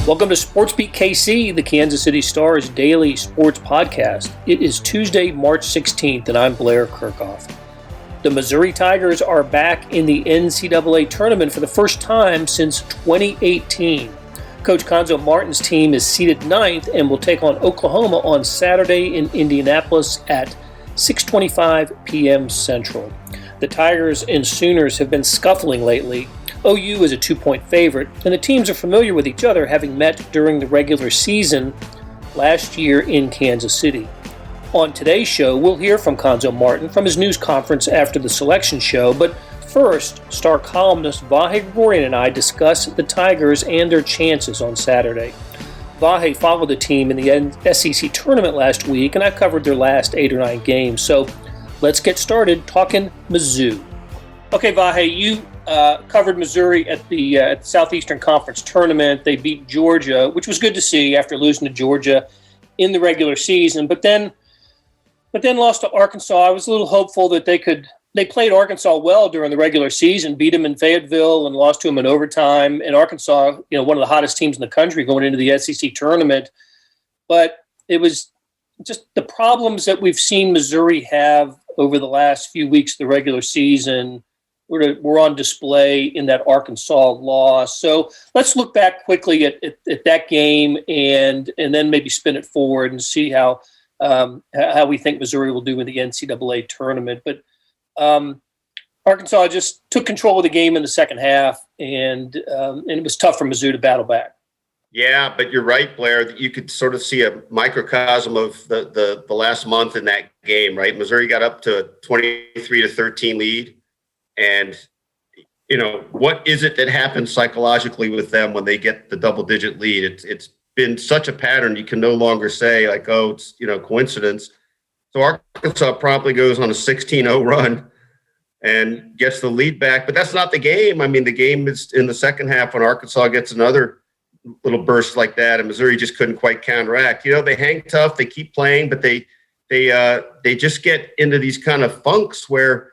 Welcome to SportsBeat KC, the Kansas City Star's daily sports podcast. It is Tuesday, March 16th, and I'm Blair Kerkhoff. The Missouri Tigers are back in the NCAA Tournament for the first time since 2018. Coach Cuonzo Martin's team is seeded ninth and will take on Oklahoma on Saturday in Indianapolis at 6:25 p.m. Central. The Tigers and Sooners have been scuffling lately. OU is a 2-point favorite, and the teams are familiar with each other, having met during the regular season last year in Kansas City. On today's show, we'll hear from Cuonzo Martin from his news conference after the selection show, but first, star columnist Vahe Gregorian and I discuss the Tigers and their chances on Saturday. Vahe followed the team in the SEC Tournament last week, and I covered their last 8 or 9 games, so let's get started talking Mizzou. Okay, Vahe, you covered Missouri at the Southeastern Conference Tournament. They beat Georgia, which was good to see after losing to Georgia in the regular season, but then lost to Arkansas. I was a little hopeful that they played Arkansas well during the regular season, beat them in Fayetteville and lost to them in overtime. And Arkansas, one of the hottest teams in the country going into the SEC Tournament. But it was just the problems that we've seen Missouri have over the last few weeks of the regular season were on display in that Arkansas loss. So let's look back quickly at that game and then maybe spin it forward and see how we think Missouri will do in the NCAA tournament. But Arkansas just took control of the game in the second half, and it was tough for Mizzou to battle back. Yeah, but you're right, Blair. You could sort of see a microcosm of the last month in that game, right? Missouri got up to a 23-13 lead. And, what is it that happens psychologically with them when they get the double-digit lead? It's been such a pattern you can no longer say, like, oh, it's, coincidence. So Arkansas promptly goes on a 16-0 run and gets the lead back. But that's not the game. I mean, the game is in the second half when Arkansas gets another little burst like that, and Missouri just couldn't quite counteract. They hang tough. They keep playing, but they just get into these kind of funks where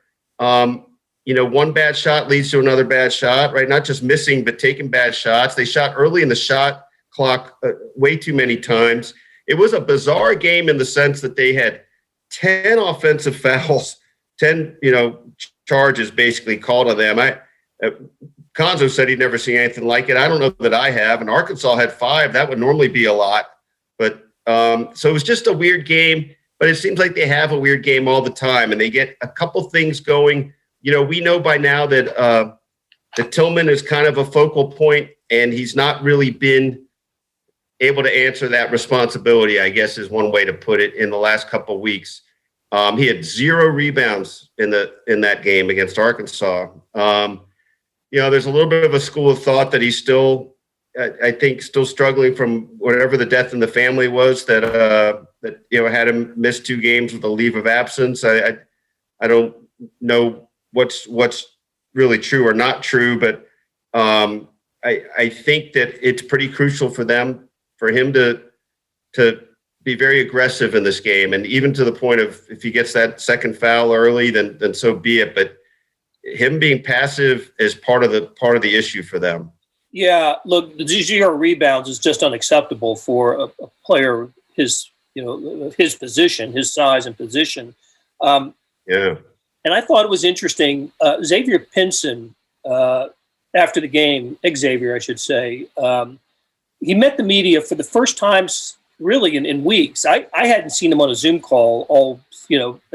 one bad shot leads to another bad shot, right? Not just missing, but taking bad shots. They shot early in the shot clock way too many times. It was a bizarre game in the sense that they had 10 offensive fouls, 10, charges basically called on them. Cuonzo said he'd never seen anything like it. I don't know that I have. And Arkansas had 5. That would normally be a lot. But so it was just a weird game. But it seems like they have a weird game all the time, and they get a couple things going. We know by now that Tillman is kind of a focal point, and he's not really been able to answer that responsibility, I guess is one way to put it, in the last couple of weeks. He had 0 rebounds in that game against Arkansas. There's a little bit of a school of thought that he's still, I think, still struggling from whatever the death in the family was that had him miss 2 games with a leave of absence. I don't know what's really true or not true, but I think that it's pretty crucial for him to be very aggressive in this game, and even to the point of if he gets that second foul early, then so be it. But him being passive is part of the issue for them. Yeah, look, the 0 rebounds is just unacceptable for a player his position, his size and position. Yeah. And I thought it was interesting. Xavier Pinson, after the game, Xavier, I should say, he met the media for the first time, really, in weeks. I hadn't seen him on a Zoom call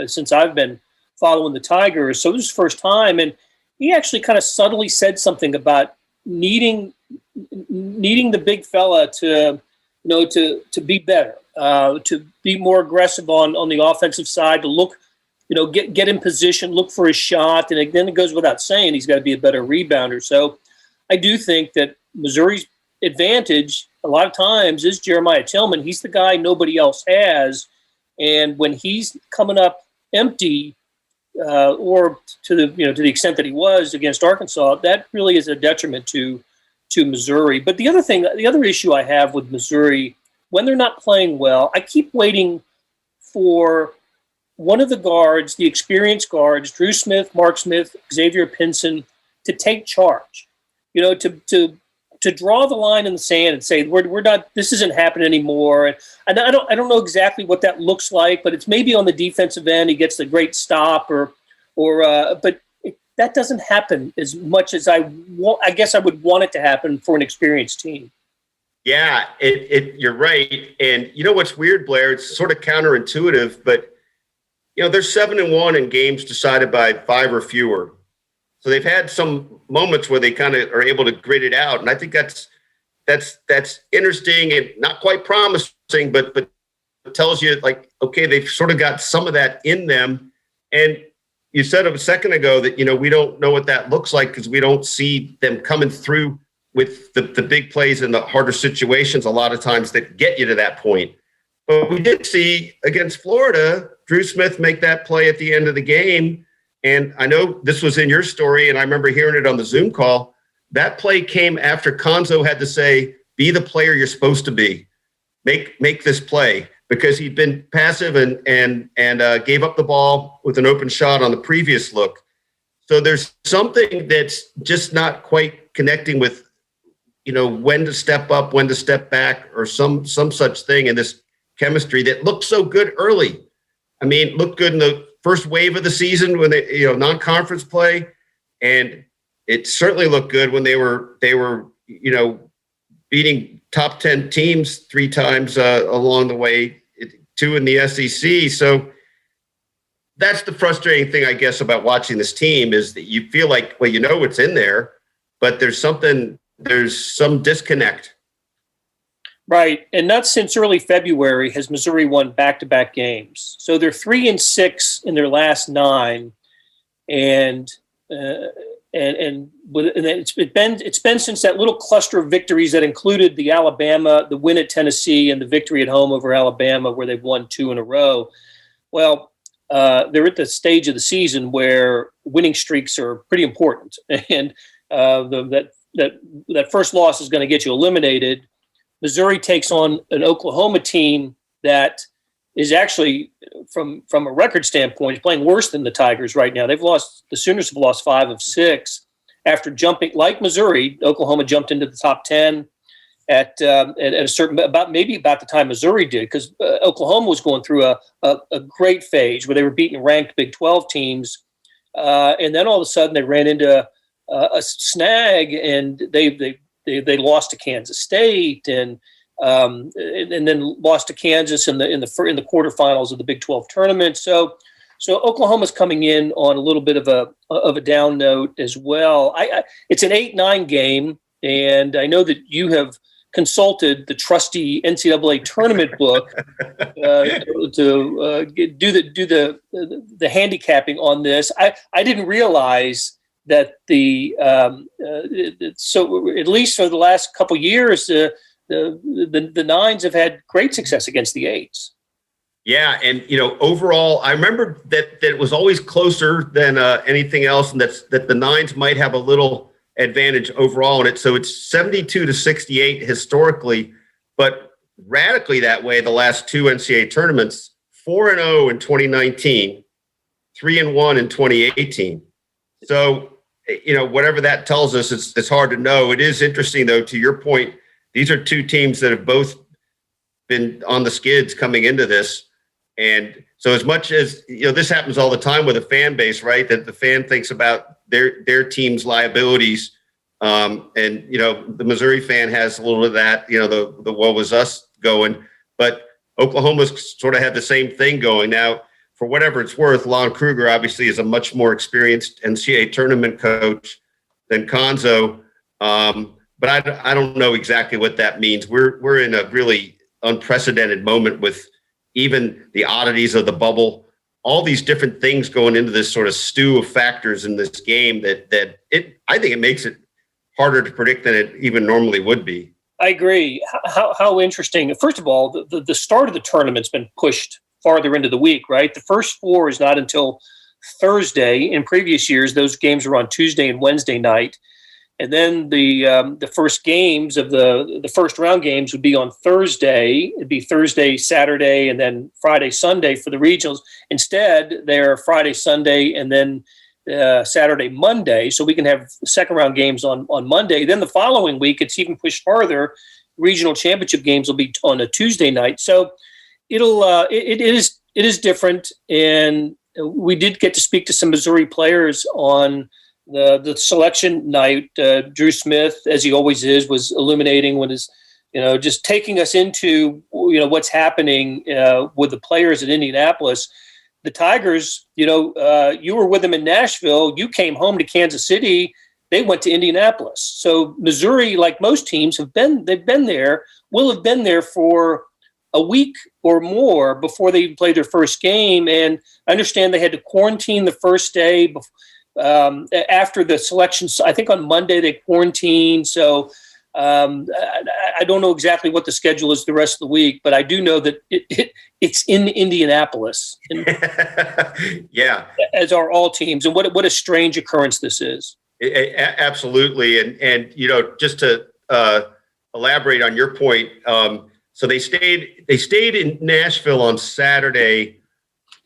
since I've been following the Tigers. So it was his first time, and he actually kind of subtly said something about needing the big fella to be better, to be more aggressive on the offensive side, to look. Get in position, look for his shot, and then it goes without saying he's got to be a better rebounder. So I do think that Missouri's advantage a lot of times is Jeremiah Tillman. He's the guy nobody else has, and when he's coming up empty, or to the extent that he was against Arkansas, that really is a detriment to Missouri. But the other issue I have with Missouri, when they're not playing well, I keep waiting for one of the guards, the experienced guards, Drew Smith, Mark Smith, Xavier Pinson, to take charge, to to draw the line in the sand and say we're not, this isn't happening anymore. And I don't know exactly what that looks like, but it's maybe on the defensive end he gets the great stop but that doesn't happen as much as I guess I would want it to happen for an experienced team. Yeah, you're right. And you know what's weird, Blair? It's sort of counterintuitive, but they're 7-1 in games decided by 5 or fewer. So they've had some moments where they kind of are able to grit it out, and I think that's interesting and not quite promising, but it tells you like, okay, they've sort of got some of that in them. And you said a second ago that we don't know what that looks like because we don't see them coming through with the big plays and the harder situations a lot of times that get you to that point. But we did see against Florida, Drew Smith make that play at the end of the game. And I know this was in your story, and I remember hearing it on the Zoom call. That play came after Cuonzo had to say, be the player you're supposed to be. Make this play, because he'd been passive and gave up the ball with an open shot on the previous look. So there's something that's just not quite connecting with, when to step up, when to step back, or some such thing in this chemistry that looked so good early. I mean, looked good in the first wave of the season when they, non-conference play, and it certainly looked good when they were, beating top 10 teams 3 times along the way, 2 in the SEC. So that's the frustrating thing, I guess, about watching this team is that you feel like, well, it's in there, but there's some disconnect. Right, and not since early February has Missouri won back-to-back games. So they're 3-6 in their last 9, and it's been since that little cluster of victories that included the Alabama, the win at Tennessee, and the victory at home over Alabama, where they've won 2 in a row. Well, they're at the stage of the season where winning streaks are pretty important, and that first loss is going to get you eliminated. Missouri takes on an Oklahoma team that is actually, from a record standpoint, is playing worse than the Tigers right now. The Sooners have lost 5 of 6 after jumping, like Missouri. Oklahoma jumped into the top 10 at a certain, about the time Missouri did, because Oklahoma was going through a great phase where they were beating ranked Big 12 teams, and then all of a sudden they ran into a snag, and they lost to Kansas State and then lost to Kansas in the quarterfinals of the Big 12 tournament. So Oklahoma's coming in on a little bit of a down note as well. It's an 8-9 game, and I know that you have consulted the trusty NCAA tournament book to do the handicapping on this. I didn't realize that so at least for the last couple of years, the 9s have had great success against the 8s. Yeah, and overall, I remember that it was always closer than anything else, and that the 9s might have a little advantage overall in it. So it's 72-68 historically, but radically that way the last 2 NCAA tournaments: 4-0 in 2019, 3-1 in 2018. So, whatever that tells us, it's hard to know. It is interesting, though, to your point, these are 2 teams that have both been on the skids coming into this. And so as much as, this happens all the time with a fan base, right, that the fan thinks about their team's liabilities. And, the Missouri fan has a little of that, the woe was us going. But Oklahoma's sort of had the same thing going. Now, for whatever it's worth, Lon Kruger obviously is a much more experienced NCAA tournament coach than Cuonzo, but I don't know exactly what that means. We're in a really unprecedented moment with even the oddities of the bubble, all these different things going into this sort of stew of factors in this game I think it makes it harder to predict than it even normally would be. I agree. How interesting. First of all, the start of the tournament's been pushed farther into the week, right? The first 4 is not until Thursday. In previous years, those games were on Tuesday and Wednesday night. And then the first games of the first round games would be on Thursday. It'd be Thursday, Saturday, and then Friday, Sunday for the regionals. Instead, they're Friday, Sunday, and then Saturday, Monday, so we can have second round games on Monday. Then the following week, it's even pushed farther. Regional championship games will be on a Tuesday night. So it is different. And we did get to speak to some Missouri players on the selection night. Drew Smith, as he always is, was illuminating when his, just taking us into, what's happening with the players in Indianapolis. The Tigers, you were with them in Nashville. You came home to Kansas City. They went to Indianapolis. So Missouri, like most teams, will have been there for a week or more before they played their first game. And I understand they had to quarantine the first day after the selection. I think on Monday they quarantined. So I don't know exactly what the schedule is the rest of the week, but I do know that it's in Indianapolis. And yeah, as are all teams. And what a strange occurrence this is. Absolutely. And just to elaborate on your point, so they stayed in Nashville on Saturday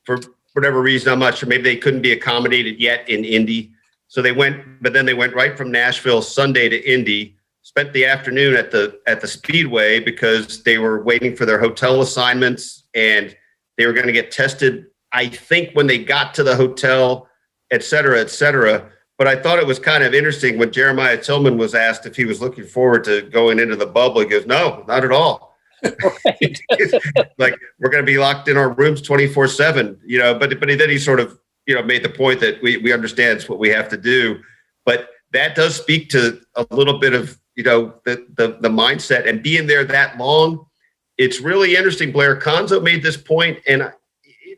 for whatever reason. I'm not sure. Maybe they couldn't be accommodated yet in Indy. So they went right from Nashville Sunday to Indy. Spent the afternoon at the Speedway because they were waiting for their hotel assignments and they were going to get tested, I think, when they got to the hotel, et cetera, et cetera. But I thought it was kind of interesting when Jeremiah Tillman was asked if he was looking forward to going into the bubble. He goes, no, not at all. Right. Like, we're going to be locked in our rooms 24/7, but then he sort of, made the point that we understand it's what we have to do. But that does speak to a little bit of, the mindset and being there that long. It's really interesting. Blair Cuonzo made this point, and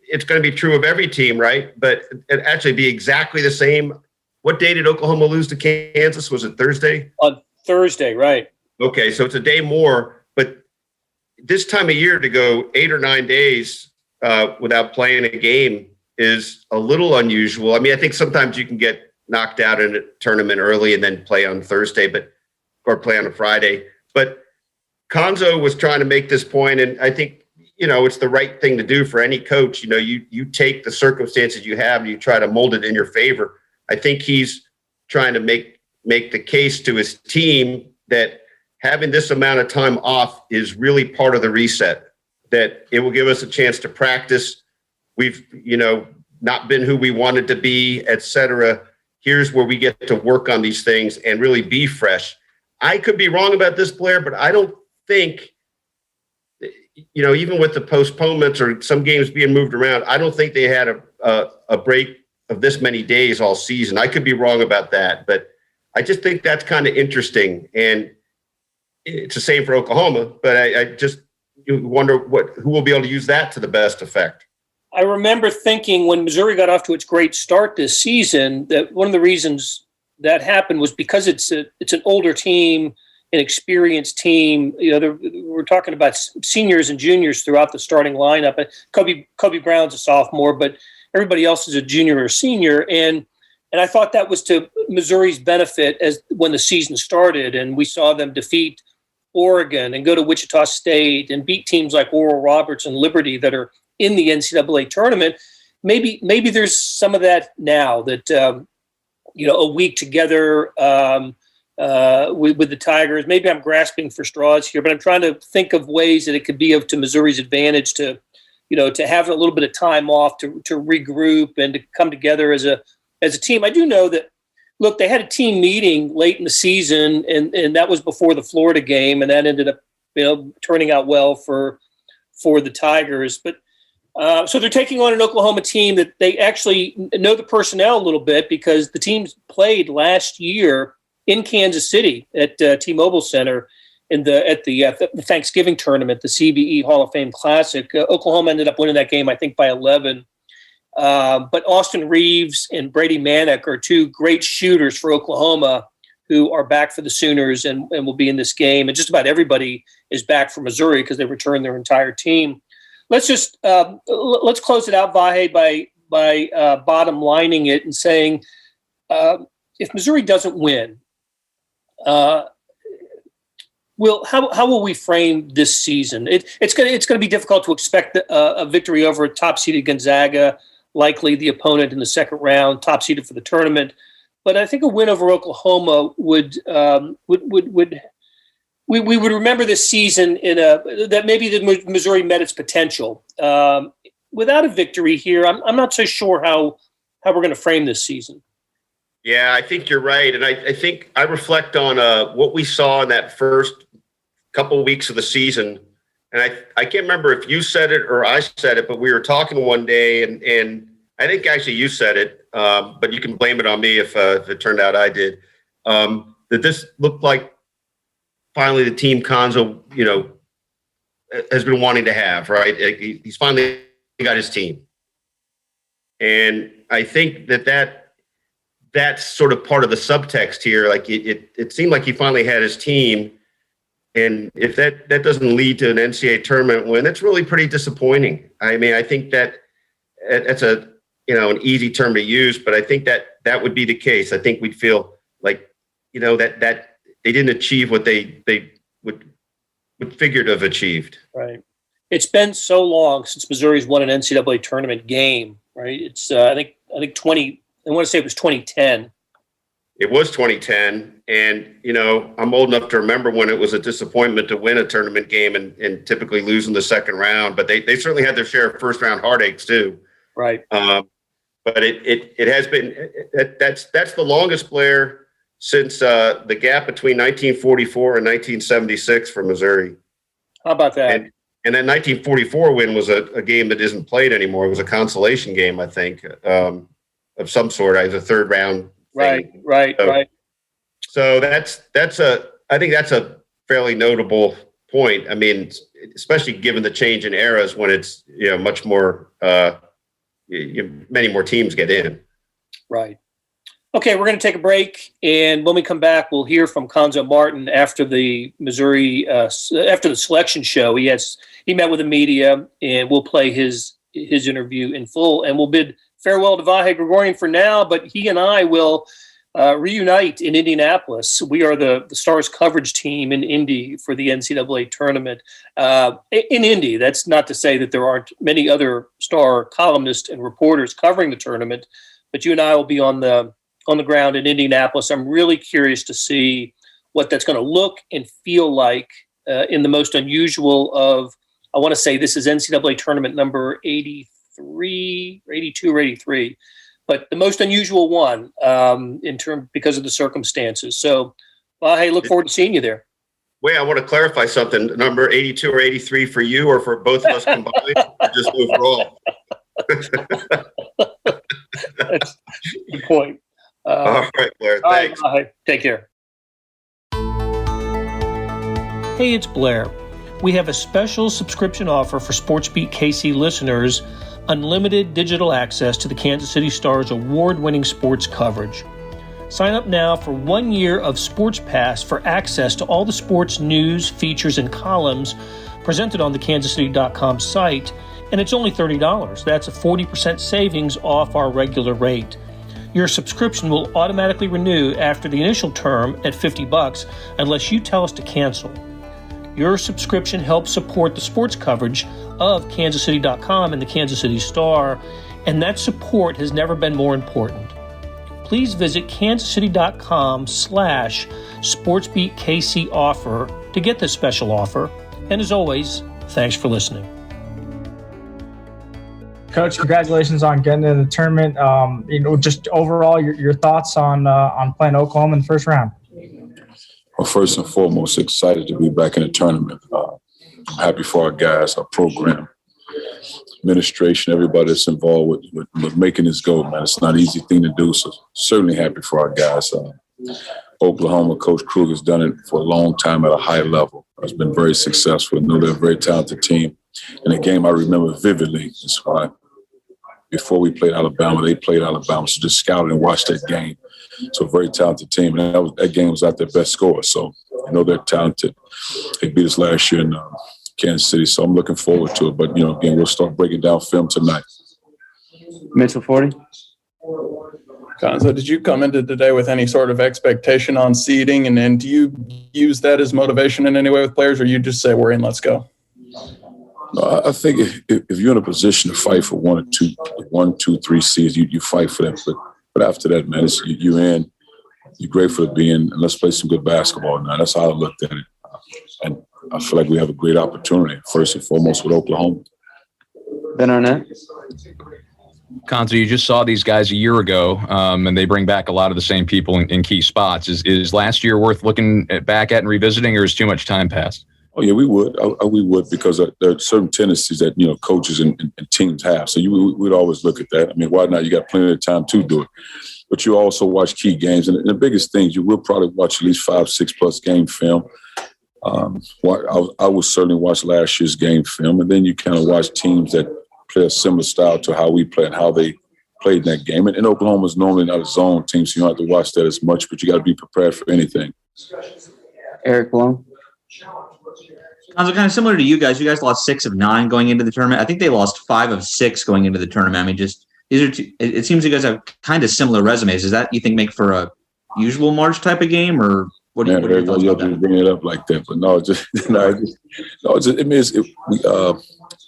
it's going to be true of every team, right? But it actually be exactly the same. What day did Oklahoma lose to Kansas? Was it Thursday? On Thursday, right. Okay, so it's a day more. But this time of year to go 8 or 9 days without playing a game is a little unusual. I mean, I think sometimes you can get knocked out in a tournament early and then play on Thursday, or play on a Friday. But Cuonzo was trying to make this point, and I think, it's the right thing to do for any coach. You take the circumstances you have and you try to mold it in your favor. I think he's trying to make the case to his team that having this amount of time off is really part of the reset, that it will give us a chance to practice. We've, not been who we wanted to be, et cetera. Here's where we get to work on these things and really be fresh. I could be wrong about this, Blair, but I don't think, even with the postponements or some games being moved around, I don't think they had a break of this many days all season. I could be wrong about that, but I just think that's kind of interesting. And it's the same for Oklahoma, but I just wonder who will be able to use that to the best effect. I remember thinking when Missouri got off to its great start this season that one of the reasons that happened was because it's an older team, an experienced team. We're talking about seniors and juniors throughout the starting lineup. Kobe Brown's a sophomore, but everybody else is a junior or senior. And I thought that was to Missouri's benefit as when the season started, and we saw them defeat Oregon and go to Wichita State and beat teams like Oral Roberts and Liberty that are in the NCAA tournament. Maybe there's some of that now that, a week together with the Tigers. Maybe I'm grasping for straws here, but I'm trying to think of ways that it could be to Missouri's advantage to have a little bit of time off to regroup and to come together as a team. I do know that, look, they had a team meeting late in the season, and that was before the Florida game, and that ended up, turning out well for the Tigers. But so they're taking on an Oklahoma team that they actually know the personnel a little bit because the teams played last year in Kansas City at T-Mobile Center at the Thanksgiving tournament, the CBE Hall of Fame Classic. Oklahoma ended up winning that game, I think, by 11. But Austin Reeves and Brady Manick are two great shooters for Oklahoma who are back for the Sooners and will be in this game. And just about everybody is back for Missouri because they returned their entire team. Let's just let's close it out, Vahe, by bottom lining it and saying if Missouri doesn't win, how will we frame this season? It's going to be difficult to expect a victory over a top-seeded Gonzaga likely the opponent in the second round, top seeded for the tournament. But I think a win over Oklahoma would we would remember this season that maybe the Missouri met its potential. Without a victory here, I'm not so sure how we're going to frame this season. Yeah, I think you're right. And I think I reflect on what we saw in that first couple of weeks of the season. And I can't remember if you said it or I said it, but we were talking one day, and I think actually you said it, but you can blame it on me if it turned out I did, that this looked like finally the team Cuonzo, has been wanting to have, right? He's finally got his team. And I think that's sort of part of the subtext here. Like it seemed like he finally had his team. And if that doesn't lead to an NCAA tournament win, that's really pretty disappointing. I mean, I think that's an easy term to use, but I think that would be the case. I think we'd feel like, that they didn't achieve what they would figure to have achieved. Right. It's been so long since Missouri's won an NCAA tournament game, right? It's I think 20. I want to say it was 2010. It was 2010, and I'm old enough to remember when it was a disappointment to win a tournament game and typically lose in the second round. But they certainly had their share of first round heartaches too. Right. But it has been that's the longest, Blair, since the gap between 1944 and 1976 for Missouri. How about that? And that 1944 win was a game that isn't played anymore. It was a consolation game, I think, of some sort. It was a third round. Right. So I think that's a fairly notable point. I mean, especially given the change in eras when it's much more many more teams get in. Right. Okay, we're going to take a break, and when we come back, we'll hear from Cuonzo Martin after the Missouri after the selection show. He met with the media, and we'll play his interview in full, and we'll bid farewell to Vahe Gregorian for now. But he and I will reunite in Indianapolis. We are the Stars coverage team in Indy for the NCAA tournament in Indy. That's not to say that there aren't many other Star columnists and reporters covering the tournament, but you and I will be on the ground in Indianapolis. I'm really curious to see what that's going to look and feel like in the most unusual of, I want to say this is NCAA tournament number 82 or 83, but the most unusual one because of the circumstances. So, hey, look forward to seeing you there. Wait, I want to clarify something. Number 82 or 83 for you or for both of us combined? Or just overall? That's a good point. All right, Blair. Thanks. All right, take care. Hey, it's Blair. We have a special subscription offer for SportsBeat KC listeners, unlimited digital access to the Kansas City Stars award-winning sports coverage. Sign up now for 1 year of Sports Pass for access to all the sports news, features, and columns presented on the kansascity.com site, and it's only $30. That's a 40% savings off our regular rate. Your subscription will automatically renew after the initial term at $50 unless you tell us to cancel. Your subscription helps support the sports coverage of kansascity.com and the Kansas City Star, and that support has never been more important. Please visit kansascity.com/SportsBeatKC offer to get this special offer. And as always, thanks for listening. Coach, congratulations on getting into the tournament. Just overall, your thoughts on playing Oklahoma in the first round. Well, first and foremost, excited to be back in the tournament. I'm happy for our guys, our program, administration, everybody that's involved with making this go, man. It's not an easy thing to do, so certainly happy for our guys. Oklahoma, Coach Krug has done it for a long time at a high level. It's been very successful. I know they're a very talented team. And a game I remember vividly is why before we played Alabama, they played Alabama. So just scouted and watched that game. So a very talented team. And that game was out their best score. So I know they're talented. They beat us last year in Kansas City. So I'm looking forward to it. But, again, we'll start breaking down film tonight. Mitchell 40. Cuonzo, did you come into today with any sort of expectation on seeding? And do you use that as motivation in any way with players, or you just say, we're in, let's go? I think if you're in a position to fight for one, two, 3 seeds, you fight for that. But after that, man, it's you in. You're grateful to be in, and let's play some good basketball now. That's how I looked at it. And I feel like we have a great opportunity, first and foremost, with Oklahoma. Ben Arnett. Cuonzo, you just saw these guys a year ago, and they bring back a lot of the same people in key spots. Is last year worth looking back at and revisiting, or is too much time passed? Oh, yeah, we would. We would, because there are certain tendencies that, coaches and teams have. So we'd always look at that. I mean, why not? You got plenty of time to do it. But you also watch key games. And the biggest thing, you will probably watch at least 5-6+ game film. I would certainly watch last year's game film. And then you kind of watch teams that play a similar style to how we play and how they played in that game. And Oklahoma is normally not a zone team, so you don't have to watch that as much, but you got to be prepared for anything. Eric Malone. Kind of similar to you guys. You guys lost 6 of 9 going into the tournament. I think they lost 5 of 6 going into the tournament. I mean, these are two, it seems you guys have kind of similar resumes. Does that, you think, make for a usual March type of game, or what do you think about that? Bring it up like that, but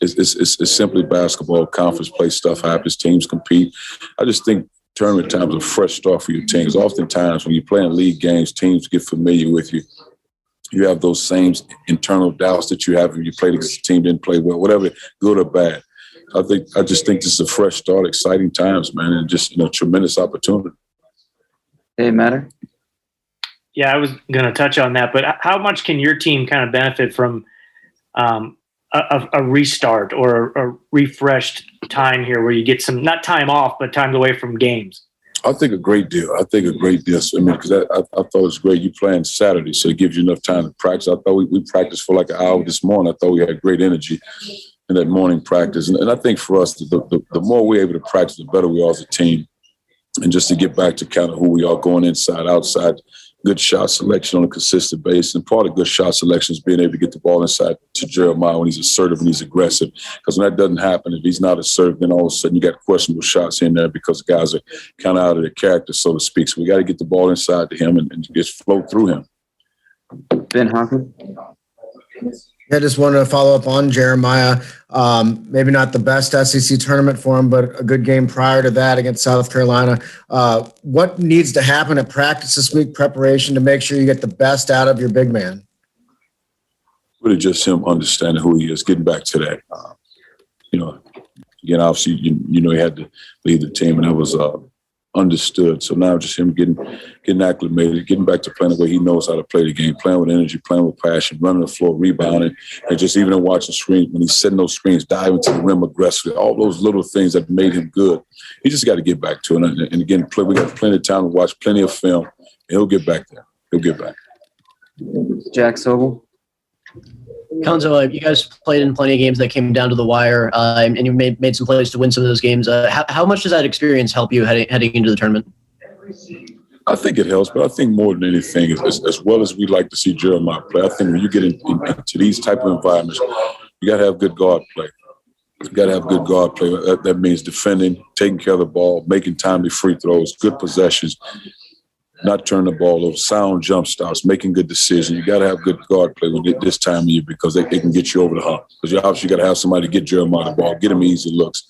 it's simply basketball. Conference play stuff happens. Teams compete. I just think tournament times a fresh start for your teams. Oftentimes, when you're playing league games, teams get familiar with you. You have those same internal doubts that you have when you played against a team didn't play well, whatever, good or bad. I just think this is a fresh start, exciting times, man, and just tremendous opportunity. Hey, Matter. Yeah, I was going to touch on that, but how much can your team kind of benefit from a restart or a refreshed time here, where you get some, not time off, but time away from games? I think a great deal. I mean, because I thought it was great. You playing Saturday, so it gives you enough time to practice. I thought we practiced for like an hour this morning. I thought we had great energy in that morning practice. And I think for us, the more we're able to practice, the better we are as a team. And just to get back to kind of who we are going inside, outside, good shot selection on a consistent basis. And part of good shot selection is being able to get the ball inside to Jeremiah when he's assertive and he's aggressive. Because when that doesn't happen, if he's not assertive, then all of a sudden you got questionable shots in there because guys are kind of out of their character, so to speak. So we got to get the ball inside to him and just flow through him. Ben Hawkins. I just wanted to follow up on Jeremiah. Maybe not the best SEC tournament for him, but a good game prior to that against South Carolina. What needs to happen at practice this week, preparation, to make sure you get the best out of your big man? Really just him understanding who he is, getting back to that. Again, obviously, he had to lead the team, and that was understood. So now just him getting acclimated, getting back to playing the way he knows how to play the game, playing with energy, playing with passion, running the floor, rebounding, and just even in watching screens, when he's setting those screens, diving to the rim aggressively, all those little things that made him good. He just got to get back to it. And again, we got plenty of time to watch, plenty of film, and he'll get back there. He'll get back. Jack Sobel. Cuonzo, you guys played in plenty of games that came down to the wire, and you made some plays to win some of those games. How much does that experience help you heading into the tournament? I think it helps, but I think more than anything, as well as we like to see Jeremiah play, I think when you get into these type of environments, you got to have good guard play. You got to have good guard play. That means defending, taking care of the ball, making timely free throws, good possessions, not turning the ball over, sound jump stops, making good decisions. You got to have good guard play with this time of year because they can get you over the hump. Because you obviously got to have somebody to get Jeremiah the ball, get him easy looks,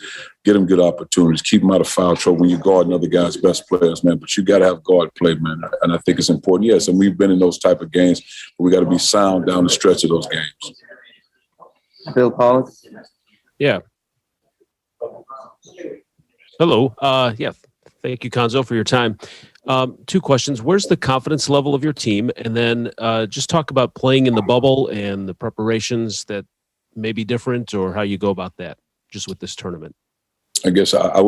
get him good opportunities, keep him out of foul trouble when you guard another guy's best players, man. But you got to have guard play, man. And I think it's important. Yes, and we've been in those type of games, but we got to be sound down the stretch of those games. Bill Pollock. Yeah. Hello. Thank you, Cuonzo, for your time. 2 questions. Where's the confidence level of your team? And then just talk about playing in the bubble and the preparations that may be different, or how you go about that just with this tournament. I guess I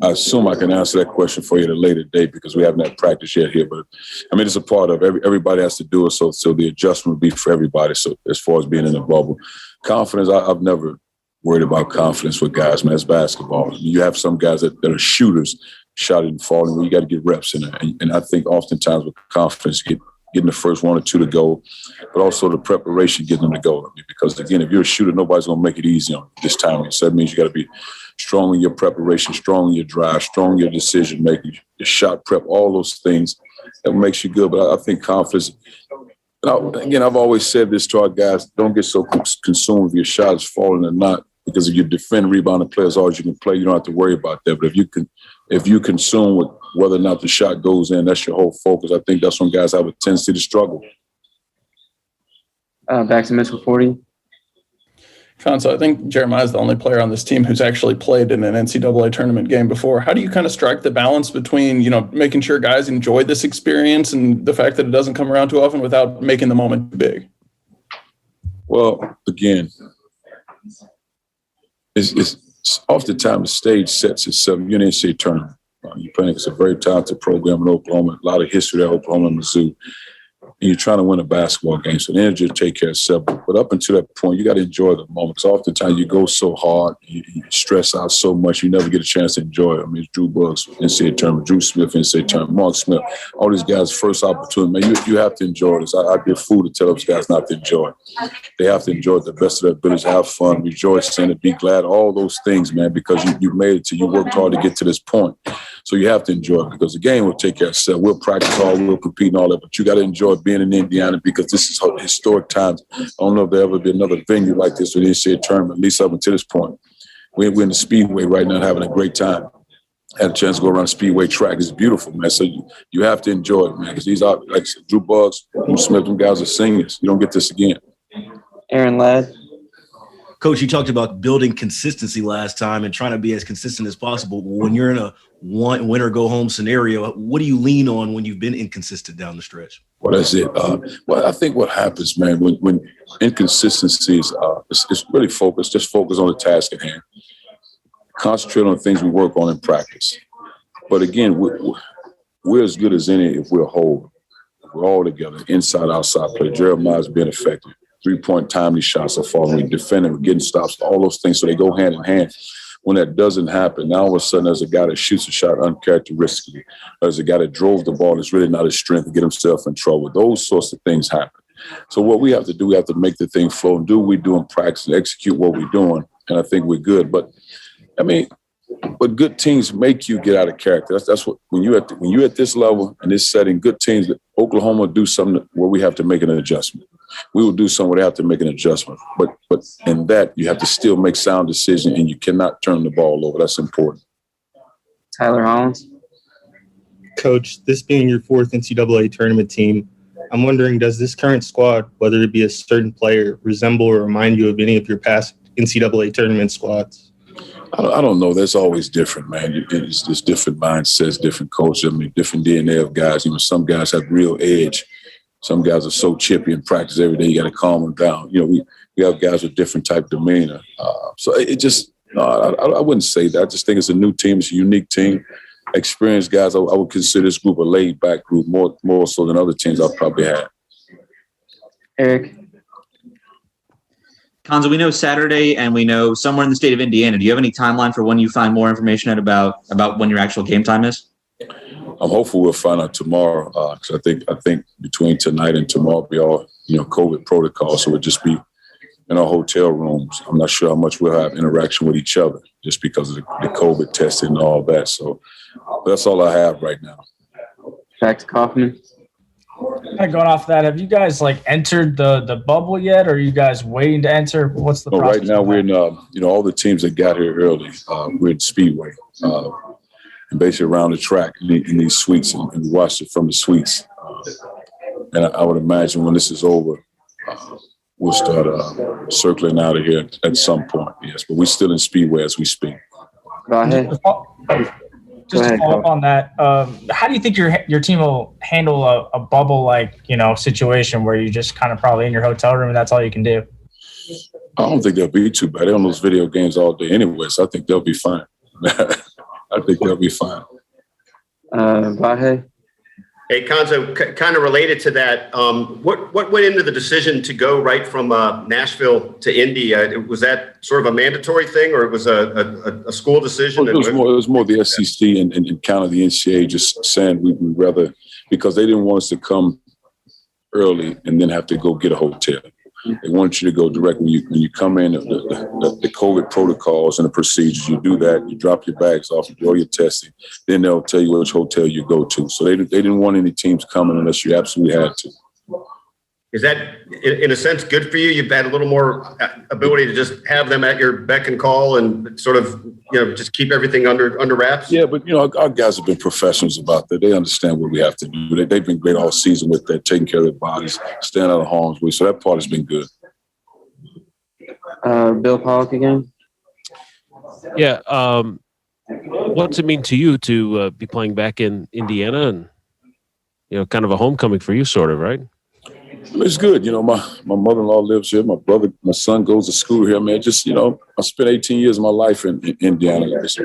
assume I can answer that question for you at a later date because we haven't had practice yet here. But, I mean, it's a part of everybody has to do it, so the adjustment will be for everybody. So as far as being in the bubble. Confidence, I've never worried about confidence with guys, man. It's basketball. I mean, you have some guys that are shooters, shot and falling, where you got to get reps in there. And I think oftentimes with confidence, getting the first 1 or 2 to go, but also the preparation, getting them to go. I mean, because, again, if you're a shooter, nobody's going to make it easy on this time. So that means you got to be strong in your preparation, strong in your drive, strong in your decision-making, your shot prep, all those things that makes you good. But I think confidence, Again, I've always said this to our guys: don't get so consumed with your shots falling or not, because if you defend, rebound, and play as hard as you can play, you don't have to worry about that. But if you consume with whether or not the shot goes in, that's your whole focus. I think that's when guys have a tendency to struggle. Back to Mitchell 40. Cuonzo, I think Jeremiah's the only player on this team who's actually played in an NCAA tournament game before. How do you kind of strike the balance between, making sure guys enjoy this experience and the fact that it doesn't come around too often without making the moment big? Well, again, it's oftentimes the stage sets itself. You're in the NCAA tournament. You're playing against a very talented program in Oklahoma, a lot of history there, Oklahoma and Mizzou. And you're trying to win a basketball game, so the energy will take care of itself. But up until that point, you got to enjoy the moment. Because oftentimes you go so hard, you stress out so much, you never get a chance to enjoy it. I mean, it's Drew Buggs, NCAA tournament, Drew Smith, NCAA tournament, Mark Smith, all these guys' first opportunity. Man, you have to enjoy this. I'd be a fool to tell those guys not to enjoy it. They have to enjoy it the best of their ability, have fun, rejoice in it, be glad, all those things, man, because you made it to, you worked hard to get to this point. So you have to enjoy it because the game will take care of itself. We'll practice hard, we'll compete and all that, but you got to enjoy being in Indiana because this is historic times. I don't know if there'll ever be another venue like this with the NCAA tournament, at least up until this point. We're in the Speedway right now having a great time. Had a chance to go around the Speedway track. It's beautiful, man. So you have to enjoy it, man, because these are, like Drew Buggs, Drew Smith, them guys are seniors. You don't get this again. Aaron Ladd. Coach, you talked about building consistency last time and trying to be as consistent as possible. When you're in a win or go home scenario, what do you lean on when you've been inconsistent down the stretch? Well, that's it. Well, I think what happens, man, when inconsistencies, it's really focus. Just focus on the task at hand. Concentrate on the things we work on in practice. But again, we're as good as any if we're whole. We're all together, inside, outside play. Jeremiah's been effective. 3-point timely shots are falling. We're defending, we're getting stops, all those things. So they go hand in hand. When that doesn't happen, now all of a sudden there's a guy that shoots a shot uncharacteristically. There's a guy that drove the ball that's really not his strength to get himself in trouble. Those sorts of things happen. So what we have to do, we have to make the thing flow and do what we do in practice and execute what we're doing. And I think we're good. But good teams make you get out of character. That's what when you're at this level and this setting, good teams, Oklahoma do something where we have to make an adjustment. We will do something where they have to make an adjustment. But in that, you have to still make sound decisions, and you cannot turn the ball over. That's important. Tyler Hollins. Coach, this being your fourth NCAA tournament team, I'm wondering, does this current squad, whether it be a certain player, resemble or remind you of any of your past NCAA tournament squads? I don't know. That's always different, man. It's just different mindsets, different coaches. I mean, different DNA of guys. Some guys have real edge. Some guys are so chippy in practice every day. You got to calm them down. We have guys with different type demeanor. So it just, I wouldn't say that. I just think it's a new team. It's a unique team. Experienced guys. I would consider this group a laid back group more so than other teams I've probably had. Eric. Cuonzo, we know Saturday and we know somewhere in the state of Indiana. Do you have any timeline for when you find more information out about when your actual game time is? I'm hopeful we'll find out tomorrow because I think between tonight and tomorrow will be all COVID protocol, so we'll just be in our hotel rooms. I'm not sure how much we'll have interaction with each other just because of the COVID testing and all that. So that's all I have right now. Back to Kaufman. Going off that, have you guys entered the bubble yet, or are you guys waiting to enter? What's the process? Right now we're in all the teams that got here early. We're in Speedway. And basically around the track in these suites, and we watched it from the suites. And I would imagine when this is over, we'll start circling out of here at some point, yes. But we're still in Speedway as we speak. Just to follow up on that, how do you think your team will handle a bubble situation where you just kind of probably in your hotel room and that's all you can do? I don't think they'll be too bad. They're on those video games all day anyway, so I think they'll be fine. I think they'll be fine. Vahe? Hey, Cuonzo, kind of related to that, what went into the decision to go right from Nashville to Indy? Was that sort of a mandatory thing, or it was a school decision? It was more the SEC and kind of the NCAA just saying we'd rather, because they didn't want us to come early and then have to go get a hotel. They want you to go directly when you come in, the COVID protocols and the procedures. You do that, you drop your bags off, you do all your testing, then they'll tell you which hotel you go to. So they didn't want any teams coming unless you absolutely had to. Is that, in a sense, good for you? You've had a little more ability to just have them at your beck and call and sort of, just keep everything under wraps? Yeah, but, our guys have been professionals about that. They understand what we have to do. They've been great all season with that, taking care of their bodies, staying out of harm's way. So that part has been good. Bill Pollock again. Yeah. What's it mean to you to be playing back in Indiana and, kind of a homecoming for you, sort of, right? It's good. My mother-in-law lives here. My son goes to school here. I spent 18 years of my life in Indiana. It's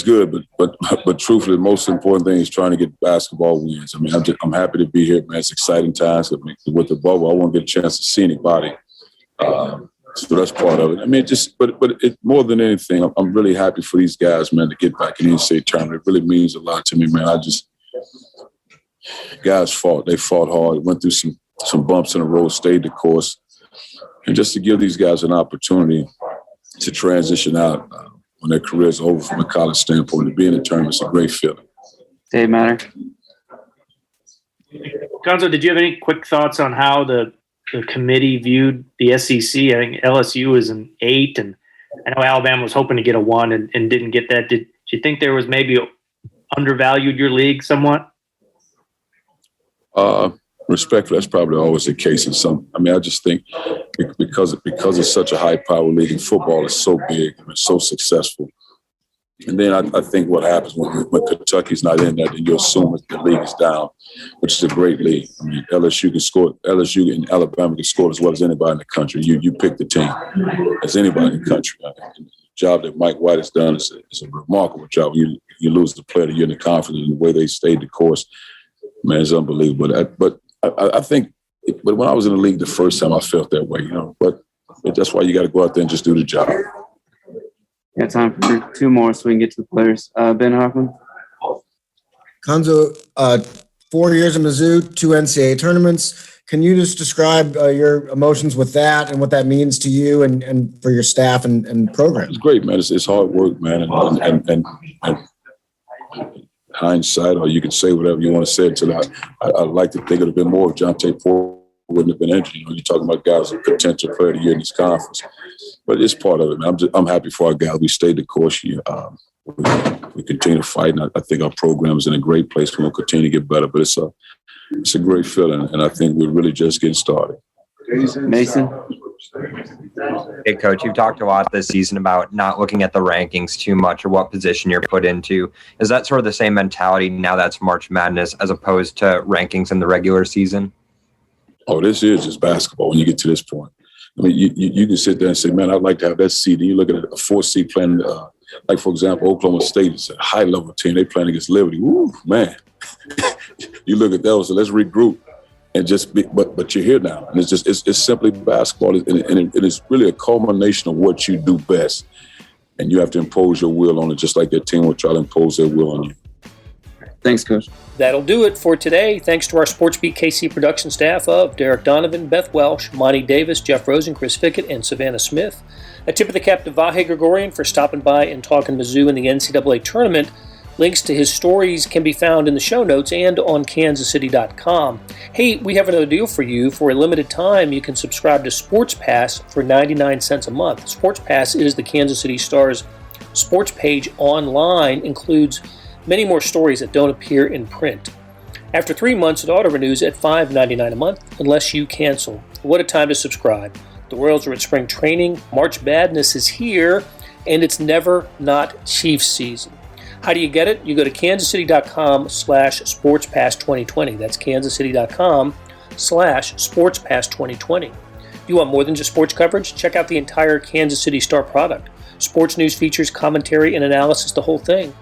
good, but truthfully, the most important thing is trying to get basketball wins. I'm happy to be here, man. It's exciting times. With the bubble, I won't get a chance to see anybody. So that's part of it. But more than anything, I'm really happy for these guys, man, to get back in the NCAA tournament. It really means a lot to me, man. Guys fought. They fought hard. Went through some bumps in the road, stayed the course. And just to give these guys an opportunity to transition out when their career's over from a college standpoint, to be in the tournament is a great feeling. Dave Matter. Cuonzo, did you have any quick thoughts on how the committee viewed the SEC? I think LSU is an 8, and I know Alabama was hoping to get a 1 and didn't get that. Did you think there was maybe undervalued your league somewhat? Respectfully, that's probably always the case in some. I just think because it's such a high-power league and football is so big and so successful. And then I think what happens when Kentucky's not in there, then you assume that the league is down, which is a great league. LSU can score. LSU and Alabama can score as well as anybody in the country. You pick the team as anybody in the country. The job that Mike White has done is a remarkable job. You lose the player that you're in the conference and the way they stayed the course. Man, it's unbelievable. But I think, but when I was in the league the first time, I felt that way, But that's why you got to go out there and just do the job. Got time for 2 more so we can get to the players. Ben Hoffman. Cuonzo, 4 years in Mizzou, 2 NCAA tournaments. Can you just describe your emotions with that and what that means to you and for your staff and program? It's great, man. It's hard work, man, and hindsight, or you can say whatever you want to say. Until I like to think it would have been more if Jonte Porter wouldn't have been injured. You're talking about guys who potential player of the year in this conference, but it's part of it, man. I'm happy for our guys. We stayed the course here. We continue to fight, and I think our program is in a great place. We'll continue to get better, but it's a great feeling, and I think we're really just getting started. Mason. Hey, Coach, you've talked a lot this season about not looking at the rankings too much or what position you're put into. Is that sort of the same mentality now that's March Madness as opposed to rankings in the regular season? Oh, this is just basketball when you get to this point. You can sit there and say, man, I'd like to have that seed. And you look at a 4 seed playing, like, for example, Oklahoma State is a high-level team. They playing against Liberty. Woo, man. You look at those, so let's regroup. And just be, but you're here now, and it's simply basketball, and it's really a culmination of what you do best, and you have to impose your will on it, just like that team will try to impose their will on you. Thanks, Coach. That'll do it for today. Thanks to our SportsBeat KC production staff of Derek Donovan, Beth Welsh, Monty Davis, Jeff Rosen, Chris Fickett, and Savannah Smith. A tip of the cap to Vahe Gregorian for stopping by and talking Mizzou in the NCAA Tournament. Links to his stories can be found in the show notes and on kansascity.com. Hey, we have another deal for you. For a limited time, you can subscribe to Sports Pass for 99 cents a month. Sports Pass is the Kansas City Star's sports page online, includes many more stories that don't appear in print. After 3 months, it auto-renews at $5.99 a month unless you cancel. What a time to subscribe. The Royals are at spring training, March Madness is here, and it's never not Chiefs season. How do you get it? You go to kansascity.com/sportspass2020. That's kansascity.com/sportspass2020. You want more than just sports coverage? Check out the entire Kansas City Star product. Sports news, features, commentary, and analysis, the whole thing.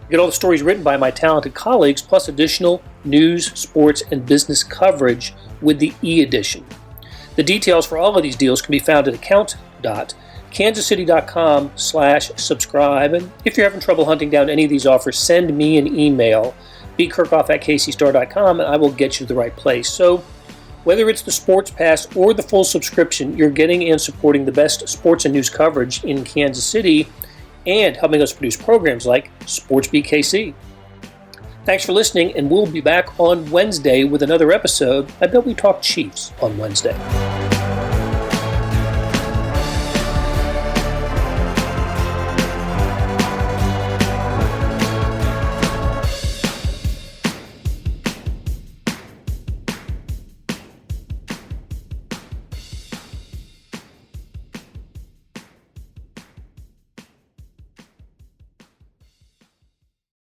You get all the stories written by my talented colleagues, plus additional news, sports, and business coverage with the e-edition. The details for all of these deals can be found at account.kansascity.com/subscribe. And if you're having trouble hunting down any of these offers, send me an email, bkerkhoff@kcstar.com, and I will get you to the right place. So whether it's the Sports Pass or the full subscription, you're getting and supporting the best sports and news coverage in Kansas City and helping us produce programs like SportsBeat KC. Thanks for listening, and we'll be back on Wednesday with another episode. I bet we talk Chiefs on Wednesday.